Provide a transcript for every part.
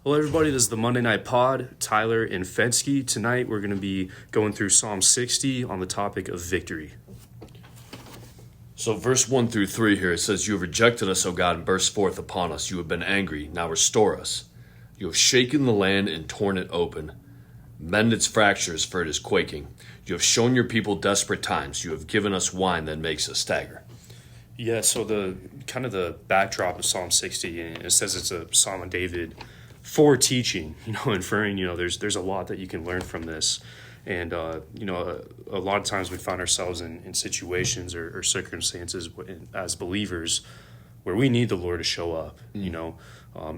Hello, everybody. This is the Monday Night Pod. Tyler and Fensky. Tonight, we're going to be going through Psalm 60 on the topic of victory. So verse 1 through 3 here, it says, "You have rejected us, O God, and burst forth upon us. You have been angry. Now restore us. You have shaken the land and torn it open. Mend its fractures, for it is quaking. You have shown your people desperate times. You have given us wine that makes us stagger." Yeah, so the backdrop of Psalm 60, and it says it's a Psalm of David for teaching, inferring, there's a lot that you can learn from this. And, a lot of times we find ourselves in situations or circumstances as believers where we need the Lord to show up,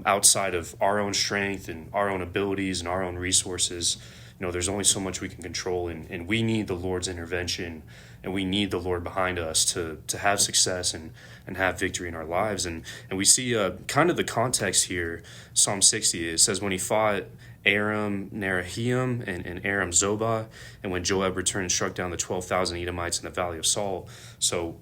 outside of our own strength and our own abilities and our own resources. There's only so much we can control, and we need the Lord's intervention, and we need the Lord behind us to have success and have victory in our lives. And we see kind of the context here, Psalm 60, it says, when he fought Aram Naharaim and Aram Zobah, and when Joab returned and struck down the 12,000 Edomites in the Valley of Saul. So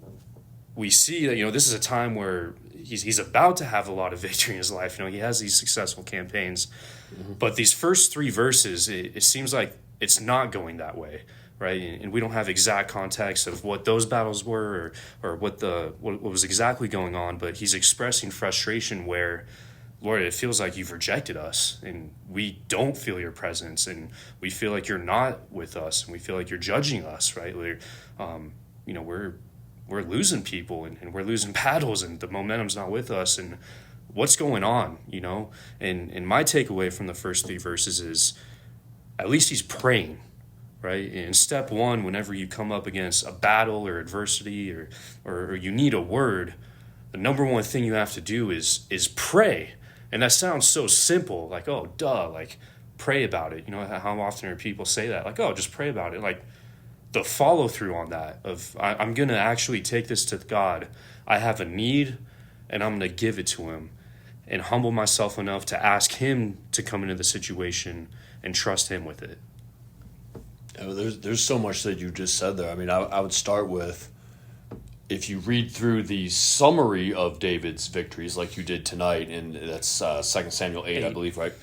we see that, this is a time where he's about to have a lot of victory in his life. He has these successful campaigns. Mm-hmm. But these first three verses, it seems like it's not going that way, right? And we don't have exact context of what those battles were or what was exactly going on, but he's expressing frustration where, Lord, it feels like you've rejected us, and we don't feel your presence, and we feel like you're not with us, and we feel like you're judging us, right? We're losing people, and we're losing battles, and the momentum's not with us, and what's going on, And my takeaway from the first three verses is, at least he's praying, right? In step one, whenever you come up against a battle or adversity or you need a word, the number one thing you have to do is pray. And that sounds so simple, like, oh, duh, like, pray about it. How often are people say that? Like, oh, just pray about it. Like, the follow through on that of, I'm going to actually take this to God. I have a need, and I'm going to give it to him and humble myself enough to ask him to come into the situation and trust him with it. There's so much that you just said there. I mean, I would start with, if you read through the summary of David's victories like you did tonight, and that's 2 Samuel 8, I believe, right?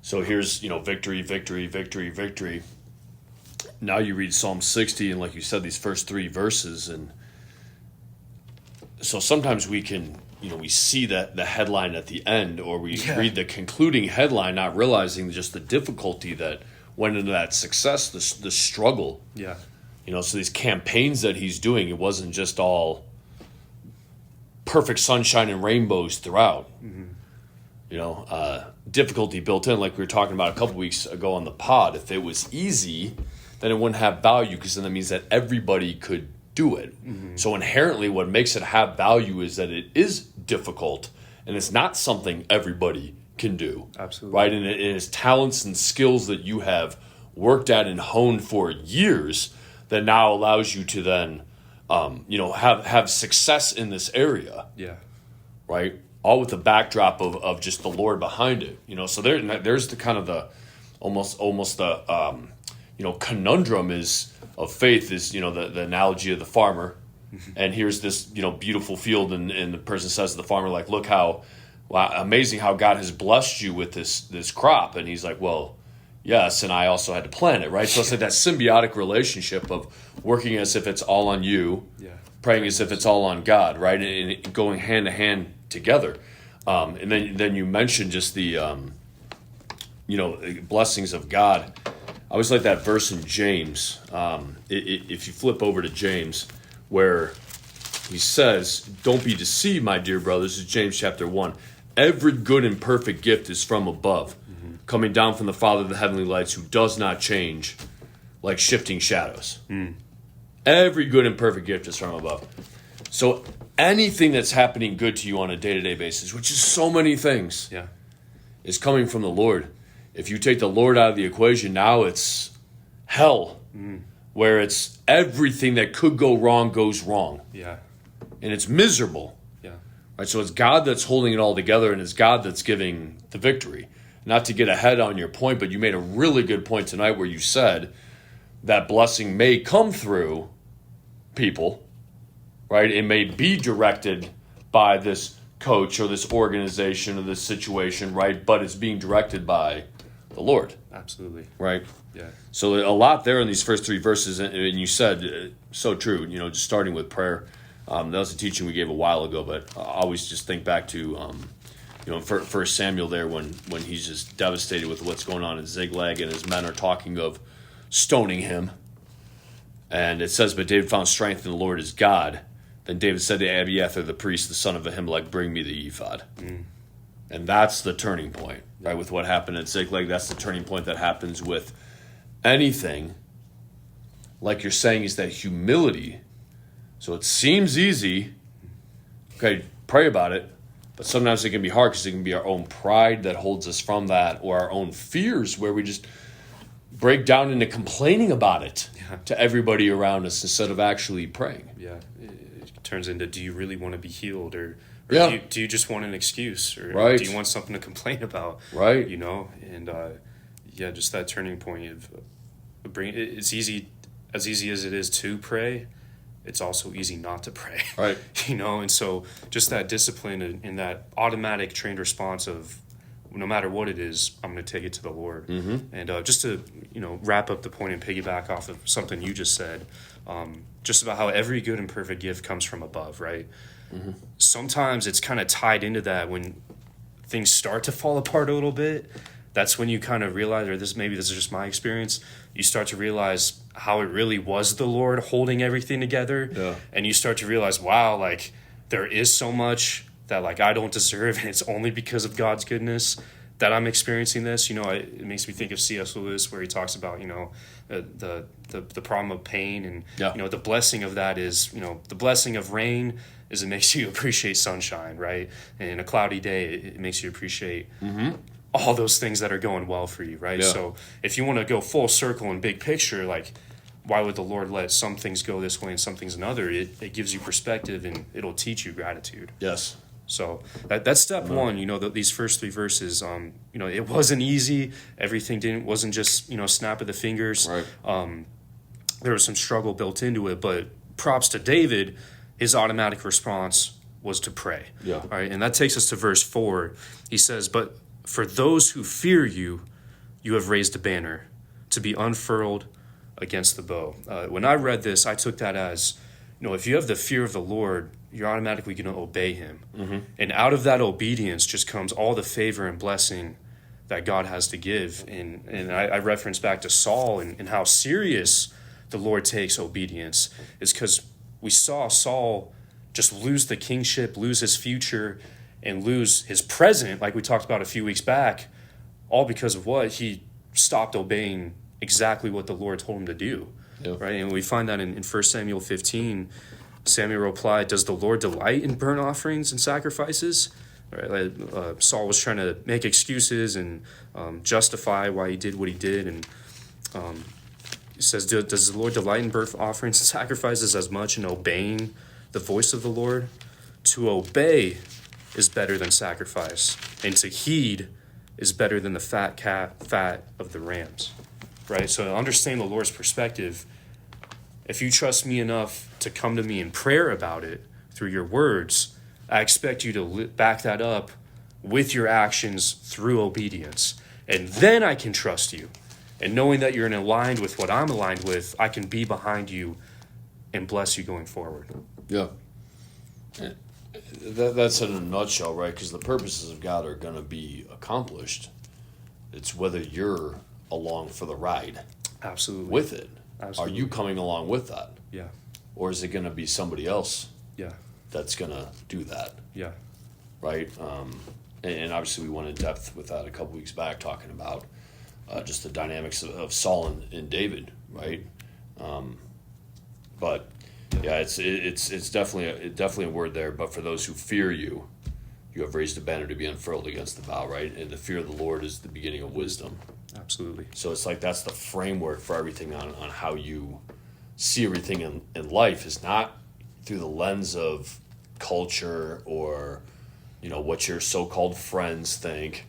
So here's, victory, victory, victory, victory. Now you read Psalm 60, and like you said, these first three verses, and so sometimes we can, we see that the headline at the end, or we read the concluding headline, not realizing just the difficulty that went into that success, the struggle. Yeah. So these campaigns that he's doing, it wasn't just all perfect sunshine and rainbows throughout. Mm-hmm. Difficulty built in, like we were talking about a couple weeks ago on the pod. If it was easy, then it wouldn't have value, because then that means that everybody could do it. Mm-hmm. So inherently what makes it have value is that it is difficult, and it's not something everybody can do. Absolutely. Right? And it is talents and skills that you have worked at and honed for years that now allows you to then, have success in this area. Yeah. Right? All with the backdrop of just the Lord behind it. So there's the kind of the almost the conundrum of faith is, the analogy of the farmer. Mm-hmm. And here's this, beautiful field, and the person says to the farmer, like, look how amazing how God has blessed you with this crop. And he's like, well, yes, and I also had to plant it, right? So it's like that symbiotic relationship of working as if it's all on you, praying as if it's all on God, right? And going hand to hand together. And then you mentioned just the, blessings of God. I always like that verse in James. If you flip over to James, where he says, "Don't be deceived, my dear brothers," is James chapter 1. "Every good and perfect gift is from above, coming down from the Father of the heavenly lights, who does not change like shifting shadows." Every good and perfect gift is from above. So anything that's happening good to you on a day-to-day basis, which is so many things, is coming from the Lord. If you take the Lord out of the equation, now it's hell, where it's everything that could go wrong goes wrong. Yeah. And it's miserable. Yeah. Right? So it's God that's holding it all together, and it's God that's giving the victory. Not to get ahead on your point, but you made a really good point tonight where you said that blessing may come through people, right? It may be directed by this coach or this organization or this situation, right? But it's being directed by the Lord, Absolutely. right? Yeah. So a lot there in these first 3 verses, and you said so true. Just starting with prayer. That was a teaching we gave a while ago, but I always just think back to First Samuel there when he's just devastated with what's going on in Ziklag, and his men are talking of stoning him. And it says, but David found strength in the Lord his God. Then David said to Abiathar the priest, the son of Ahimelech, bring me the ephod. And that's the turning point, right? With what happened at Ziklag, that's the turning point that happens with anything. Like you're saying, is that humility. So it seems easy. Okay, pray about it. But sometimes it can be hard because it can be our own pride that holds us from that, or our own fears where we just break down into complaining about it to everybody around us instead of actually praying. Yeah. It turns into, do you really want to be healed, or Yeah. do you just want an excuse, or Right. do you want something to complain about? Right. And just that turning point of it's easy, as easy as it is to pray, it's also easy not to pray. Right. And so just that discipline and that automatic trained response of, no matter what it is, I'm going to take it to the Lord. And just to wrap up the point and piggyback off of something you just said, just about how every good and perfect gift comes from above, right? Sometimes it's kind of tied into that when things start to fall apart a little bit. That's when you kind of realize, or maybe this is just my experience, you start to realize how it really was the Lord holding everything together. Yeah. And you start to realize, wow, like there is so much that like I don't deserve, and it's only because of God's goodness that I'm experiencing this. It makes me think of C.S. Lewis, where he talks about the problem of pain, and the blessing of that is the blessing of rain is it makes you appreciate sunshine, right? And in a cloudy day, it makes you appreciate all those things that are going well for you, right? Yeah. So if you want to go full circle and big picture, like, why would the Lord let some things go this way and some things another? It gives you perspective, and it'll teach you gratitude. Yes. So that's step one. These first 3 verses. It wasn't easy. Everything wasn't just snap of the fingers. Right. There was some struggle built into it, but props to David. His automatic response was to pray. Yeah. All right, and that takes us to verse 4. He says, "But for those who fear you, you have raised a banner to be unfurled against the bow." When I read this, I took that as, if you have the fear of the Lord, you're automatically going to obey him. And out of that obedience just comes all the favor and blessing that God has to give. And I reference back to Saul and how serious the Lord takes obedience, is because we saw Saul just lose the kingship, lose his future, and lose his present, like we talked about a few weeks back, all because of what? He stopped obeying exactly what the Lord told him to do. Yeah. Right? And we find that in 1 Samuel 15. Samuel replied, "Does the Lord delight in burnt offerings and sacrifices?" Right? Saul was trying to make excuses and justify why he did what he did. And he says, "Does the Lord delight in burnt offerings and sacrifices as much in obeying the voice of the Lord? To obey is better than sacrifice, and to heed is better than the fat of the rams." Right? So to understand the Lord's perspective, if you trust me enough to come to me in prayer about it through your words, I expect you to back that up with your actions through obedience. And then I can trust you. And knowing that you're aligned with what I'm aligned with, I can be behind you and bless you going forward. Yeah. That's in a nutshell, right? Because the purposes of God are going to be accomplished. It's whether you're along for the ride Absolutely. with it. Absolutely. Are you coming along with that? Yeah. Or is it going to be somebody else Yeah. that's going to do that, Yeah. right? And obviously we went in depth with that a couple weeks back, talking about just the dynamics of Saul and David, right? But yeah, it's definitely a word there. But for those who fear you, you have raised a banner to be unfurled against the bow, right? And the fear of the Lord is the beginning of wisdom. Absolutely. So it's like that's the framework for everything on how you see everything in life, is not through the lens of culture or what your so-called friends think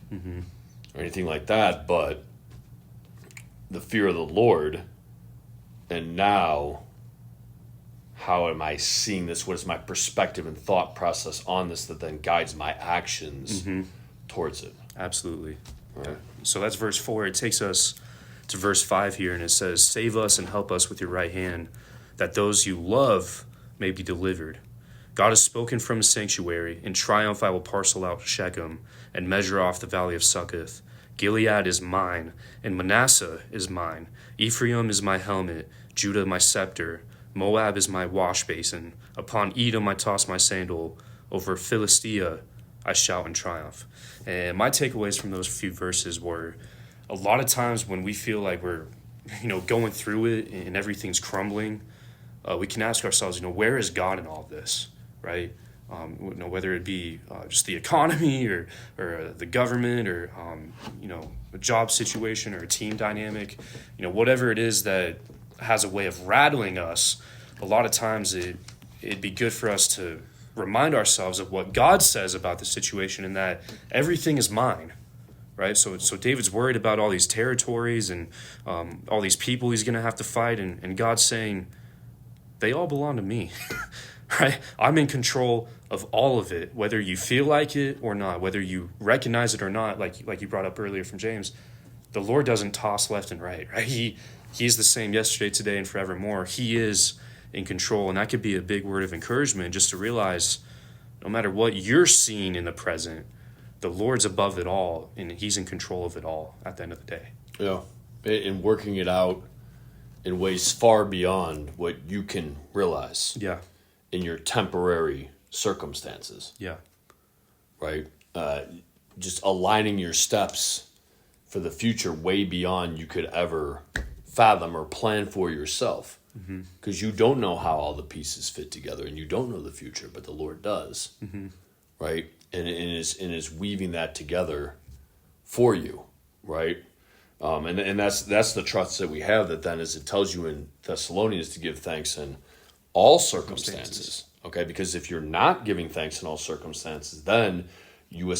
or anything like that, but the fear of the Lord, and now how am I seeing this? What is my perspective and thought process on this that then guides my actions towards it? Absolutely. Right. So that's verse 4. It takes us to verse 5 here, and it says, "Save us and help us with your right hand, that those you love may be delivered. God has spoken from his sanctuary. In triumph I will parcel out Shechem and measure off the valley of Succoth. Gilead is mine, and Manasseh is mine. Ephraim is my helmet, Judah my scepter. Moab is my wash basin. Upon Edom I toss my sandal. Over Philistia I shout in triumph." And my takeaways from those few verses were, a lot of times when we feel like we're, going through it and everything's crumbling, we can ask ourselves, where is God in all of this, right? Whether it be just the economy or the government or, a job situation or a team dynamic, whatever it is that has a way of rattling us, a lot of times it'd be good for us to remind ourselves of what God says about the situation and that everything is mine, right? So David's worried about all these territories and all these people he's going to have to fight, and God's saying, they all belong to me, right? I'm in control of all of it, whether you feel like it or not, whether you recognize it or not, like you brought up earlier from James. The Lord doesn't toss left and right? He's the same yesterday, today, and forevermore. He is in control, and that could be a big word of encouragement, just to realize no matter what you're seeing in the present, the Lord's above it all, and he's in control of it all at the end of the day. Yeah, and working it out in ways far beyond what you can realize. Yeah. In your temporary circumstances. Yeah. Right? Just aligning your steps for the future way beyond you could ever fathom or plan for yourself. Because you don't know how all the pieces fit together, and you don't know the future, but the Lord does. Right? And is weaving that together for you. Right? And that's the trust that we have, that then, as it tells you in Thessalonians, to give thanks in all circumstances. Okay? Because if you're not giving thanks in all circumstances, then you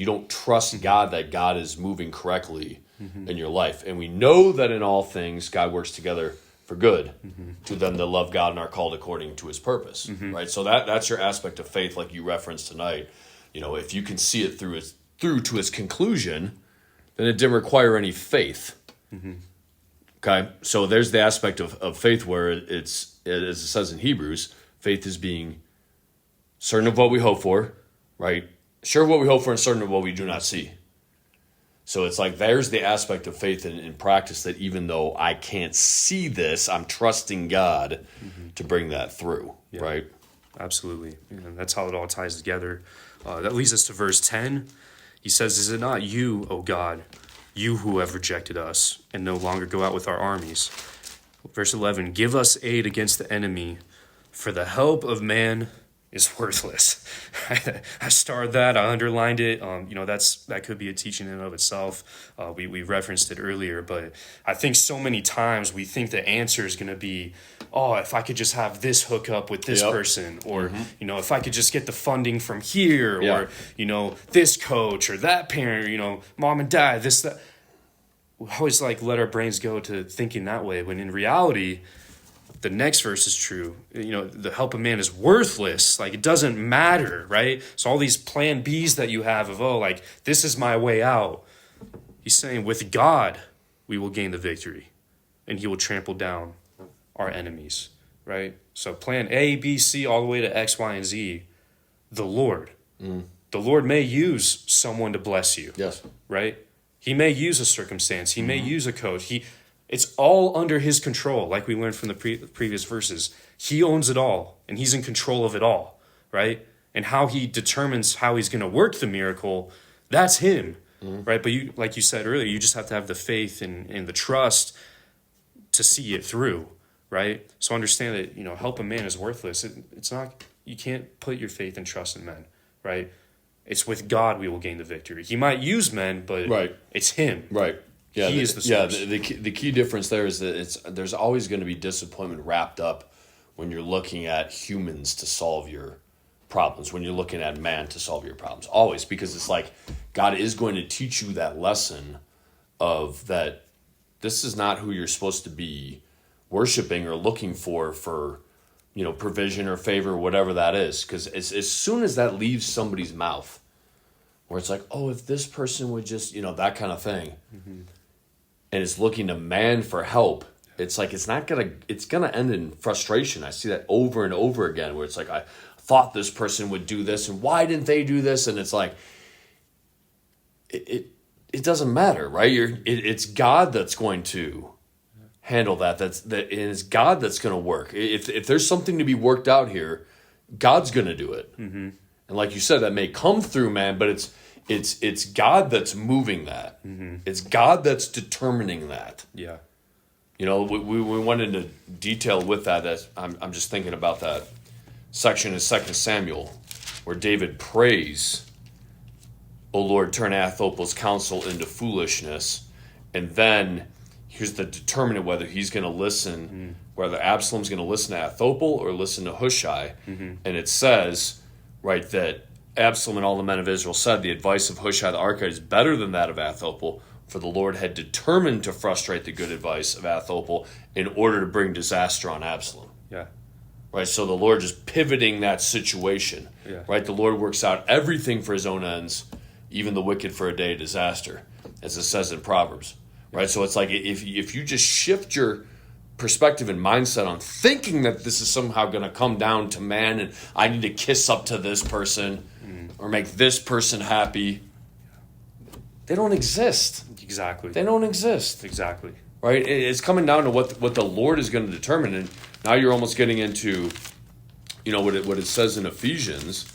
don't trust God, that God is moving correctly in your life. And we know that in all things God works together for good to them that love God and are called according to his purpose. Right? So that's your aspect of faith, like you referenced tonight. If you can see it through to its conclusion, then it didn't require any faith. Okay? So there's the aspect of faith where it's, as it says in Hebrews, faith is being certain of what we hope for, right? Sure of what we hope for and certain of what we do not see. So it's like there's the aspect of faith in practice, that even though I can't see this, I'm trusting God to bring that through, right? Absolutely. And that's how it all ties together. That leads us to verse 10. He says, "Is it not you, O God, you who have rejected us and no longer go out with our armies?" Verse 11, "Give us aid against the enemy, for the help of man is worthless." I starred that. I underlined it. That could be a teaching in and of itself. We referenced it earlier, but I think so many times we think the answer is going to be, if I could just have this hookup with this person, or if I could just get the funding from here, or this coach or that parent, mom and dad, this, that. We always let our brains go to thinking that way, when in reality, the next verse is true. The help of man is worthless. It doesn't matter, right? So all these plan Bs that you have of, this is my way out. He's saying with God, we will gain the victory, and he will trample down our enemies, right? So plan A, B, C, all the way to X, Y, and Z, the Lord. The Lord may use someone to bless you. Yes. Right? He may use a circumstance. He may use a coach. It's all under his control, like we learned from the previous verses. He owns it all, and he's in control of it all, right? And how he determines how he's going to work the miracle, that's him, right? But you, like you said earlier, you just have to have the faith and the trust to see it through, right? So understand that, help a man is worthless. It's not, you can't put your faith and trust in men, right? It's with God we will gain the victory. He might use men, but it's him. Right. Yeah, he is the source. The key difference there is that there's always going to be disappointment wrapped up when you're looking at humans to solve your problems, when you're looking at man to solve your problems. Always, because it's like God is going to teach you that lesson of that this is not who you're supposed to be worshiping or looking for provision or favor, whatever that is. Because as soon as that leaves somebody's mouth, where it's like, oh, if this person would just, that kind of thing, and is looking to man for help, it's like it's gonna end in frustration. I see that over and over again, where it's like, I thought this person would do this, and why didn't they do this? And it's like, it doesn't matter, right? It's God that's going to handle that. And it's God that's going to work. If there's something to be worked out here, God's going to do it. And like you said, that may come through man, but it's God that's moving that. It's God that's determining that. Yeah. We went into detail with that. I'm just thinking about that section in 2 Samuel where David prays, O Lord, turn Ahithophel's counsel into foolishness. And then here's the determinant whether he's going to listen, whether Absalom's going to listen to Ahithophel or listen to Hushai. And it says, right, that Absalom and all the men of Israel said, the advice of Hushai the Archite is better than that of Ahithophel, for the Lord had determined to frustrate the good advice of Ahithophel in order to bring disaster on Absalom. Yeah. Right, so the Lord just pivoting that situation. Yeah. Right, the Lord works out everything for his own ends, even the wicked for a day of disaster, as it says in Proverbs. Right, so it's like if you just shift your perspective and mindset on thinking that this is somehow going to come down to man and I need to kiss up to this person or make this person happy, they don't exist. Exactly. They don't exist. Exactly. Right? It's coming down to what the Lord is going to determine. And now you're almost getting into, what it says in Ephesians.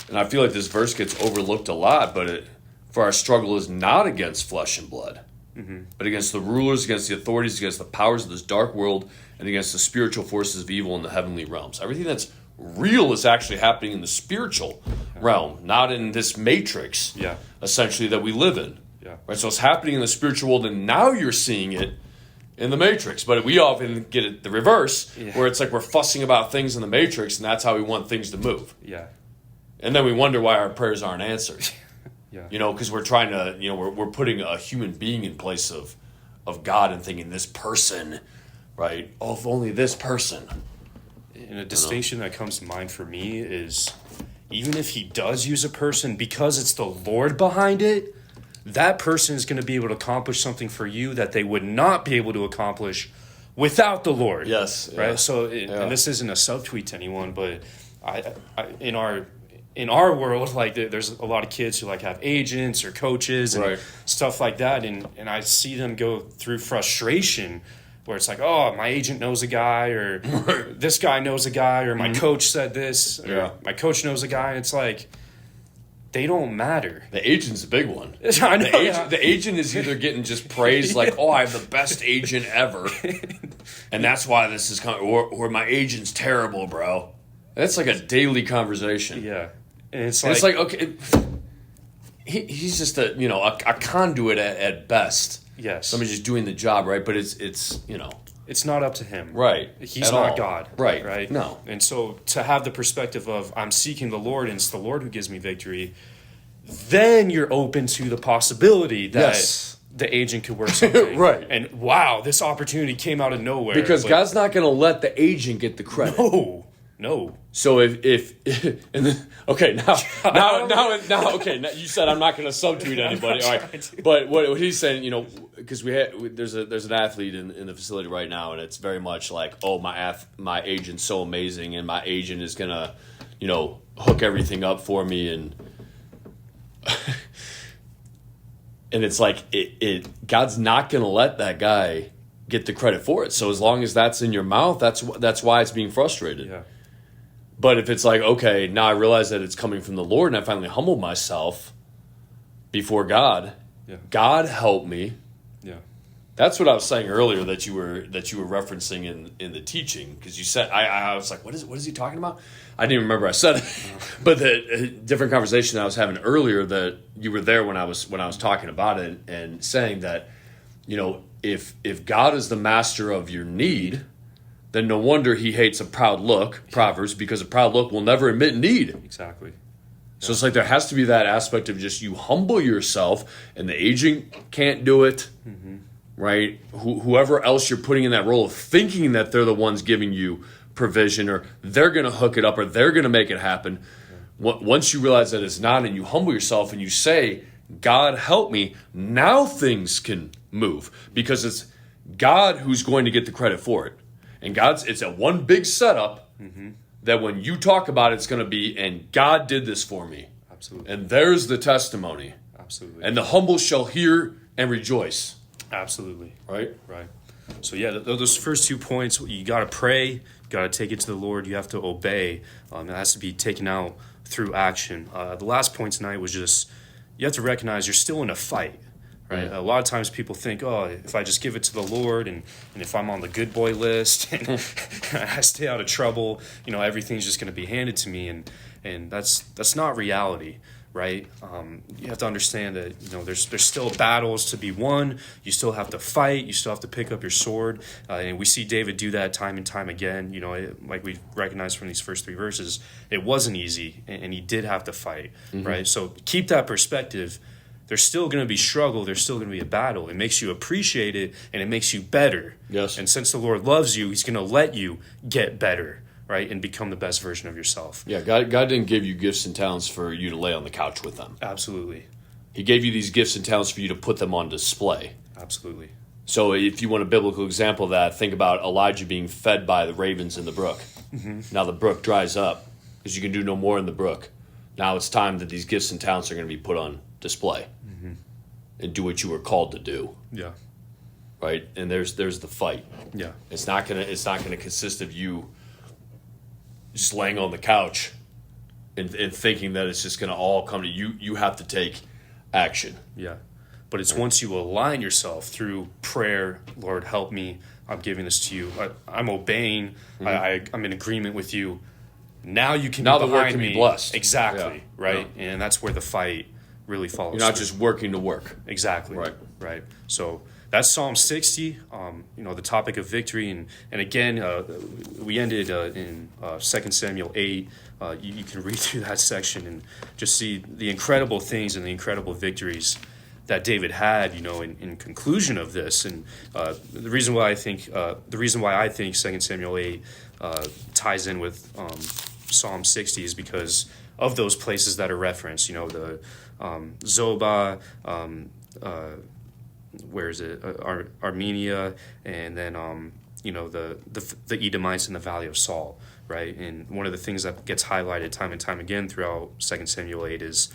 And I feel like this verse gets overlooked a lot, but for our struggle is not against flesh and blood, but against the rulers, against the authorities, against the powers of this dark world, and against the spiritual forces of evil in the heavenly realms. Everything that's real is actually happening in the spiritual realm, not in this matrix, essentially, that we live in. Yeah. Right? So it's happening in the spiritual world, and now you're seeing it in the matrix. But we often get it the reverse, where it's like we're fussing about things in the matrix, and that's how we want things to move. Yeah. And then we wonder why our prayers aren't answered. Yeah. Because we're trying to, we're putting a human being in place of God and thinking this person, right? Oh, if only this person. And a distinction that comes to mind for me is even if he does use a person, because it's the Lord behind it, that person is going to be able to accomplish something for you that they would not be able to accomplish without the Lord. Yes. Right? Yeah. So, and this isn't a subtweet to anyone, but I in our world, like there's a lot of kids who like have agents or coaches and stuff like that, and I see them go through frustration where it's like, oh, my agent knows a guy, or this guy knows a guy, or my coach said this, or my coach knows a guy. And it's like, they don't matter. The agent's a big one. I know. The agent is either getting just praised like, oh, I have the best agent ever, and that's why this is coming, or my agent's terrible, bro. That's like a daily conversation. Yeah. And it's like okay, he's just a conduit at best. Yes. Somebody's just doing the job, right? But it's it's not up to him. Right. He's at not all. God. Right. Right. No. And so to have the perspective of I'm seeking the Lord and it's the Lord who gives me victory, then you're open to the possibility that the agent could work something. Right. And wow, this opportunity came out of nowhere. Because God's not going to let the agent get the credit. No. So if and then, okay, now you said I'm not going to subtweet anybody. All right. But what he's saying, because there's an athlete in the facility right now, and it's very much like, oh, my agent's so amazing, and my agent is going to, hook everything up for me, and and it's like God's not going to let that guy get the credit for it. So as long as that's in your mouth, that's why it's being frustrated. Yeah. But if it's like, okay, now I realize that it's coming from the Lord, and I finally humble myself before God. Yeah. God help me. Yeah. That's what I was saying earlier that you were referencing in the teaching, because you said I was like, what is he talking about? I didn't even remember I said it, but the different conversation I was having earlier, that you were there when I was talking about it and saying that, if God is the master of your need, then no wonder he hates a proud look, Proverbs, because a proud look will never admit need. Exactly. So it's like there has to be that aspect of just you humble yourself, and the agent can't do it, right? Whoever else you're putting in that role of thinking that they're the ones giving you provision, or they're going to hook it up, or they're going to make it happen. Once you realize that it's not, and you humble yourself and you say, God, help me, now things can move, because it's God who's going to get the credit for it. And it's a one big setup that when you talk about it, it's going to be, and God did this for me. Absolutely. And there's the testimony. Absolutely. And the humble shall hear and rejoice. Absolutely. Right? Right. So yeah, those first 2 points, you got to pray, you got to take it to the Lord, you have to obey. It has to be taken out through action. The last point tonight was just, you have to recognize you're still in a fight. Right? A lot of times people think, oh, if I just give it to the Lord, and if I'm on the good boy list and I stay out of trouble, everything's just going to be handed to me, and that's not reality, right? You have to understand that there's still battles to be won. You still have to fight. You still have to pick up your sword, and we see David do that time and time again. Like we recognize from these first 3 verses, it wasn't easy, and he did have to fight, right? So keep that perspective. There's still going to be struggle. There's still going to be a battle. It makes you appreciate it, and it makes you better. Yes. And since the Lord loves you, he's going to let you get better, right, and become the best version of yourself. Yeah, God didn't give you gifts and talents for you to lay on the couch with them. Absolutely. He gave you these gifts and talents for you to put them on display. Absolutely. So if you want a biblical example of that, think about Elijah being fed by the ravens in the brook. Now the brook dries up because you can do no more in the brook. Now it's time that these gifts and talents are going to be put on display and do what you were called to do. Yeah. Right? And there's the fight. Yeah. It's not gonna consist of you just laying on the couch and thinking that it's just gonna all come to you. You have to take action. Yeah. But it's once you align yourself through prayer, Lord, help me, I'm giving this to you, I'm obeying, I'm in agreement with you. Now you can Now be the work behind can me. be blessed. Exactly. Yeah. Right. Yeah. And that's where the fight really follows. You're not through. just working to work. Exactly. Right. So that's Psalm 60, the topic of victory. And again, we ended in 2 Samuel 8. You can read through that section and just see the incredible things and the incredible victories that David had, in conclusion of this. And the reason why I think 2 Samuel 8 ties in with Psalm 60 is because of those places that are referenced, the Zobah, where is it? Armenia, and then the Edomites in the Valley of Saul, right? And one of the things that gets highlighted time and time again throughout 2 Samuel 8 is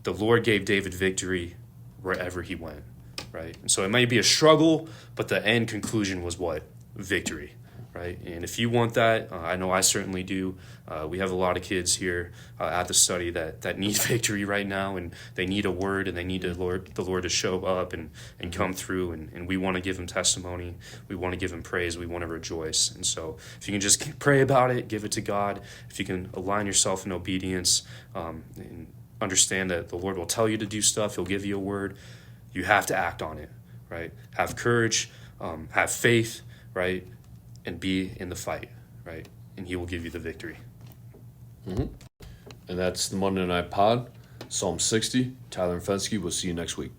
the Lord gave David victory wherever he went, right? And so it might be a struggle, but the end conclusion was what? Victory. Right? And if you want that, I know I certainly do. We have a lot of kids here at the study that need victory right now, and they need a word, and they need the Lord to show up and come through, and we want to give him testimony. We want to give him praise. We want to rejoice. And so if you can just pray about it, give it to God. If you can align yourself in obedience and understand that the Lord will tell you to do stuff, he'll give you a word, you have to act on it, right? Have courage, have faith, right? And be in the fight, right? And he will give you the victory. And that's the Monday Night Pod, Psalm 60. Tyler and Fensky. We'll see you next week.